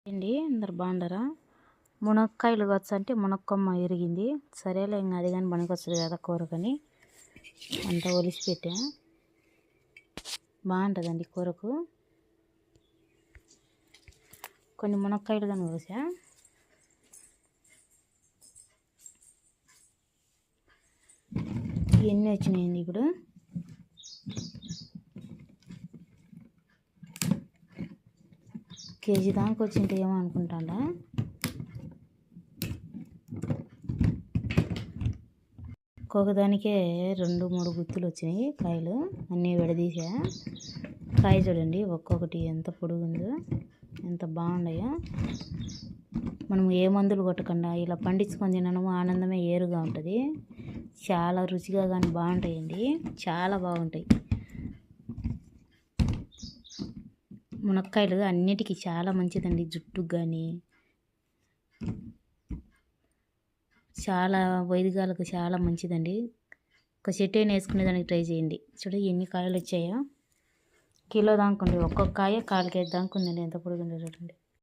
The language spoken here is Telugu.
అండి అందరు బాగుండరా? మునక్కాయలు వచ్చంటే మునక్కొమ్మ ఇరిగింది. సరేలే ఇంకా అది కానీ పనికొస్తుంది కదా కూరకని అంతా ఒలిసి పెట్టా. బాగుంటుందండి కూరకు. కొన్ని మునక్కాయలు కానీ కోసా. ఎన్ని వచ్చినాయండి ఇప్పుడు? కేజీ దాకా వచ్చింటేమో అనుకుంటాడా. ఒక్కొక్కదానికే 2-3 గుత్తులు వచ్చినాయి కాయలు. అన్నీ విడదీసా. కాయ చూడండి ఒక్కొక్కటి ఎంత పొడుగుందో, ఎంత బాగున్నాయో. మనం ఏ మందులు కొట్టకుండా ఇలా పండించుకొని తినడము ఆనందమే ఏరుగా ఉంటుంది. చాలా రుచిగా కానీ బాగుంటాయండి, చాలా బాగుంటాయి. మునక్కాయలు అన్నిటికీ చాలా మంచిదండి. జుట్టుకు కానీ చాలా వైద్యాలకు చాలా మంచిదండి. ఒక చెట్టు వేసుకునేదానికి ట్రై చేయండి. చూడు ఎన్ని కాయలు వచ్చాయో. కిలో దాకా ఉంది. ఒక్కొక్క కాయ 1/4 కేజీ దాకా ఉందండి. ఎంత పొడుగుందో చూడండి.